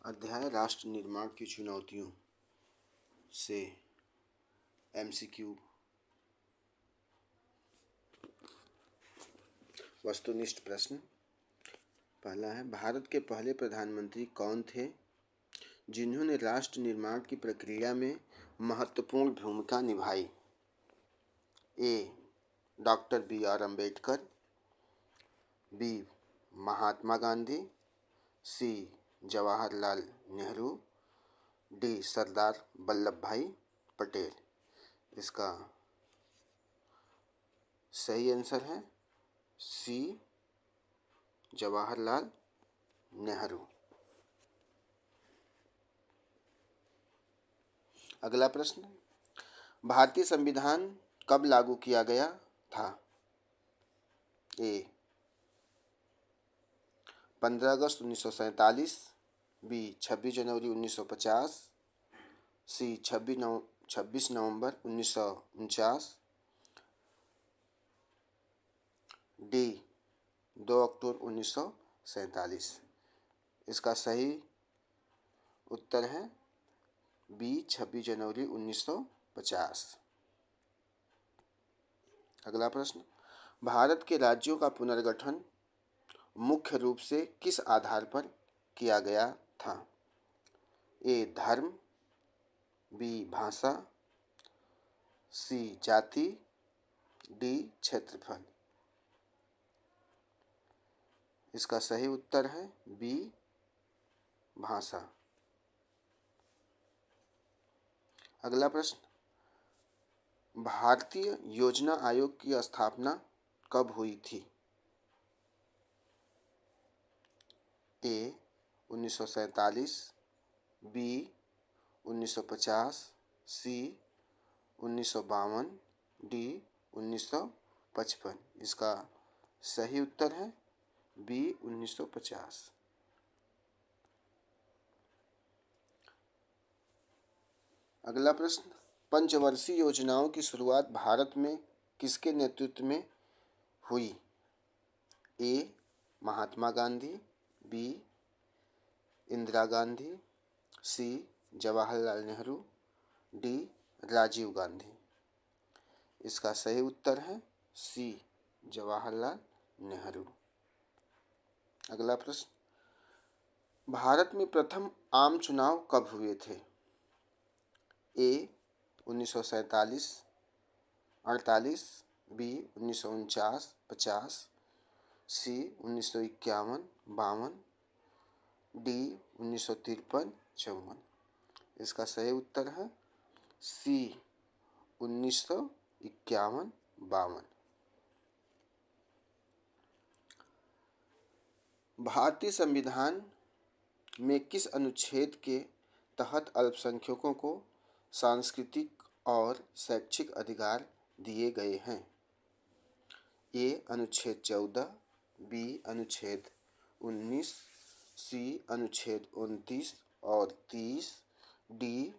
अध्याय राष्ट्र निर्माण की चुनौतियों से एमसीक्यू वस्तुनिष्ठ प्रश्न। पहला है, भारत के पहले प्रधानमंत्री कौन थे जिन्होंने राष्ट्र निर्माण की प्रक्रिया में महत्वपूर्ण भूमिका निभाई? A. Doctor B R. Ambedkar, B. Mahatma Gandhi, C. Jawaharlal Nehru, D. Sardar Vallabhbhai Patel. इसका सही आंसर है सी. जवाहरलाल नेहरू। अगला प्रश्न, भारतीय संविधान कब लागू किया गया था? ए. 15 अगस्त 1947, बी. 26 जनवरी 1950, सी. 26 नवंबर 1949, डी. 2 अक्टूबर 1947। इसका सही उत्तर है बी. 26 जनवरी 1950। अगला प्रश्न, भारत के राज्यों का पुनर्गठन मुख्य रूप से किस आधार पर किया गया था? ए. धर्म, बी. भाषा, सी. जाति, डी. क्षेत्रफल। इसका सही उत्तर है बी. भाषा। अगला प्रश्न, भारतीय योजना आयोग की स्थापना कब हुई थी? ए. 1947, बी. 1950, सी. 1952, डी. 1955। इसका सही उत्तर है बी. 1950। अगला प्रश्न, पंचवर्षीय योजनाओं की शुरुआत भारत में किसके नेतृत्व में हुई? ए. Mahatma Gandhi, B. Indira Gandhi, C. Jawaharlal Nehru, D. Rajiv Gandhi. इसका सही उत्तर है सी. जवाहरलाल नेहरू। अगला प्रश्न, भारत में प्रथम आम चुनाव कब हुए थे? ए. 1947 48, बी. 1949 50, सी. 1951 52, डी. 1953 54। इसका सही उत्तर है सी. 1951 52। भारतीय संविधान में किस अनुच्छेद के तहत अल्पसंख्यकों को सांस्कृतिक और शैक्षिक अधिकार दिए गए हैं? ए. अनुच्छेद 14, बी. अनुच्छेद 19, सी. अनुच्छेद 29 और 30, डी.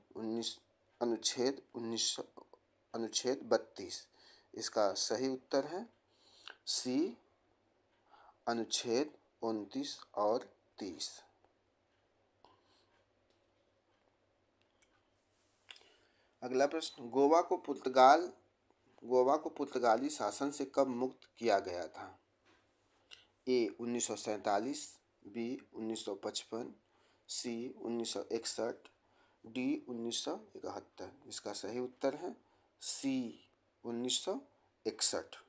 अनुच्छेद 32। इसका सही उत्तर है सी. अनुच्छेद 29 और 30। अगला प्रश्न, गोवा को पुर्तगाली शासन से कब मुक्त किया गया था? ए. 1947, बी. 1955, सी. 1961, डी. 1971। इसका सही उत्तर है सी. 1961।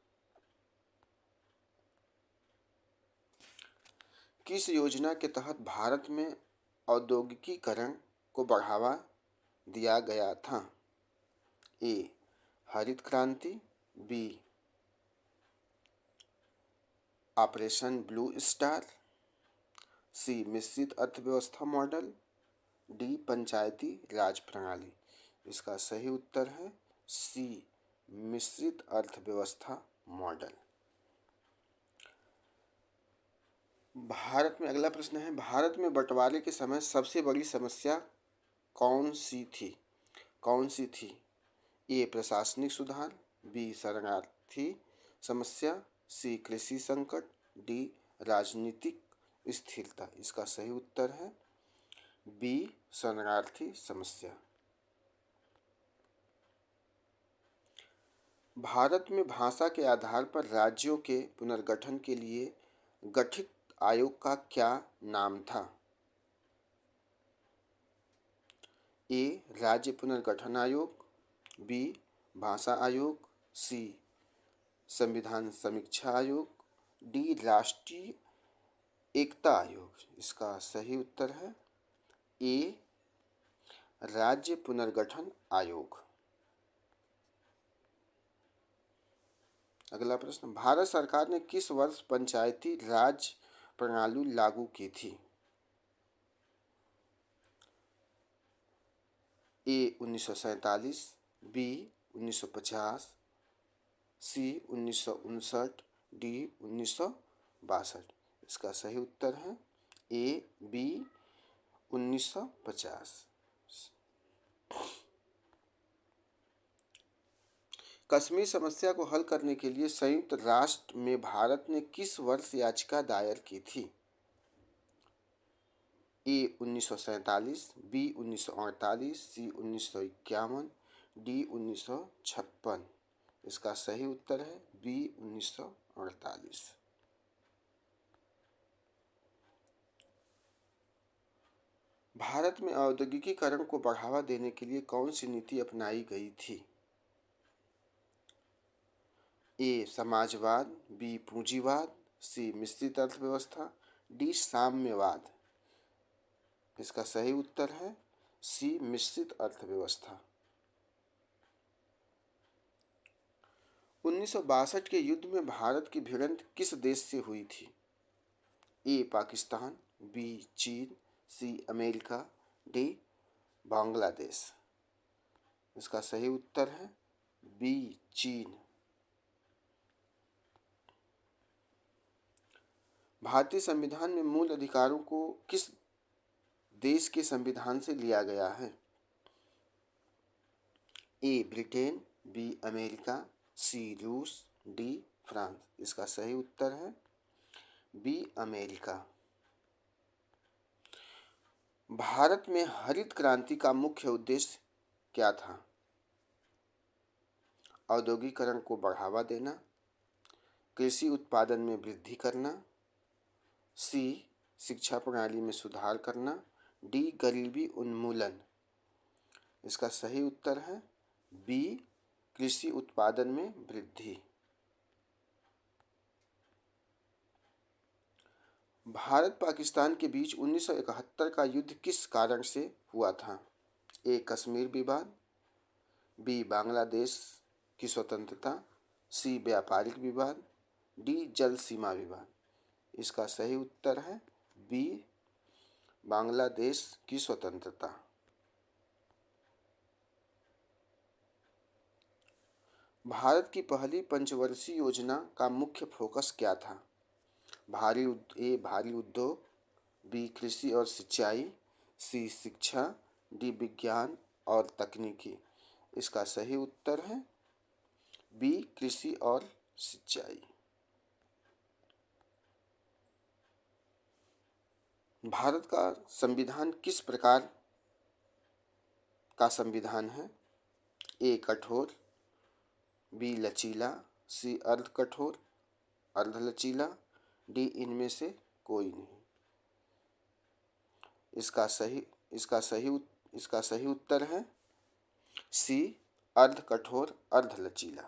किस योजना के तहत भारत में औद्योगिकीकरण को बढ़ावा दिया गया था? ए. हरित क्रांति, बी. ऑपरेशन ब्लू स्टार, सी. मिश्रित अर्थव्यवस्था मॉडल, डी. पंचायती राज प्रणाली। इसका सही उत्तर है सी. मिश्रित अर्थव्यवस्था मॉडल। भारत में अगला प्रश्न है, भारत में बंटवारे के समय सबसे बड़ी समस्या कौन सी थी? ए. प्रशासनिक सुधार, बी. शरणार्थी समस्या, सी. कृषि संकट, डी. राजनीतिक स्थिरता। इसका सही उत्तर है बी शरणार्थी समस्या। भारत में भाषा के आधार पर राज्यों के पुनर्गठन के लिए गठित आयोग का क्या नाम था? ए राज्य पुनर्गठन आयोग, बी भाषा आयोग, सी संविधान समीक्षा आयोग, डी राष्ट्रीय एकता आयोग। इसका सही उत्तर है ए राज्य पुनर्गठन आयोग। अगला प्रश्न, भारत सरकार ने किस वर्ष पंचायती राज प्रणाली लागू की थी? ए 1947, बी 1950, सी 1959, डी 1962। इसका सही उत्तर है ए बी 1950। कश्मीर समस्या को हल करने के लिए संयुक्त राष्ट्र में भारत ने किस वर्ष याचिका दायर की थी? ए 1947, बी 1948, सी 1951, डी 1956। इसका सही उत्तर है बी 1948। भारत में औद्योगिकीकरण को बढ़ावा देने के लिए कौन सी नीति अपनाई गई थी? ए समाजवाद, बी पूंजीवाद, सी मिश्रित अर्थव्यवस्था, डी साम्यवाद। इसका सही उत्तर है सी मिश्रित अर्थव्यवस्था। 1962 के युद्ध में भारत की भिड़ंत किस देश से हुई थी? ए पाकिस्तान, बी चीन, सी अमेरिका, डी बांग्लादेश। इसका सही उत्तर है बी चीन। भारतीय संविधान में मूल अधिकारों को किस देश के संविधान से लिया गया है? ए ब्रिटेन, बी अमेरिका, सी रूस, डी फ्रांस। इसका सही उत्तर है बी अमेरिका। भारत में हरित क्रांति का मुख्य उद्देश्य क्या था? औद्योगिकरण को बढ़ावा देना, कृषि उत्पादन में वृद्धि करना, सी शिक्षा प्रणाली में सुधार करना, डी गरीबी उन्मूलन। इसका सही उत्तर है बी कृषि उत्पादन में वृद्धि। भारत पाकिस्तान के बीच 1971 का युद्ध किस कारण से हुआ था? ए कश्मीर विवाद, बी बांग्लादेश की स्वतंत्रता, सी व्यापारिक विवाद, डी जल सीमा विवाद। इसका सही उत्तर है बी बांग्लादेश की स्वतंत्रता। भारत की पहली पंचवर्षीय योजना का मुख्य फोकस क्या था? ए भारी उद्योग, बी कृषि और सिंचाई, सी शिक्षा, डी विज्ञान और तकनीकी। इसका सही उत्तर है बी कृषि और सिंचाई। भारत का संविधान किस प्रकार का संविधान है? ए कठोर, बी लचीला, सी अर्ध कठोर, अर्ध लचीला, डी इनमें से कोई नहीं। इसका सही उत्तर है सी अर्ध कठोर अर्ध लचीला।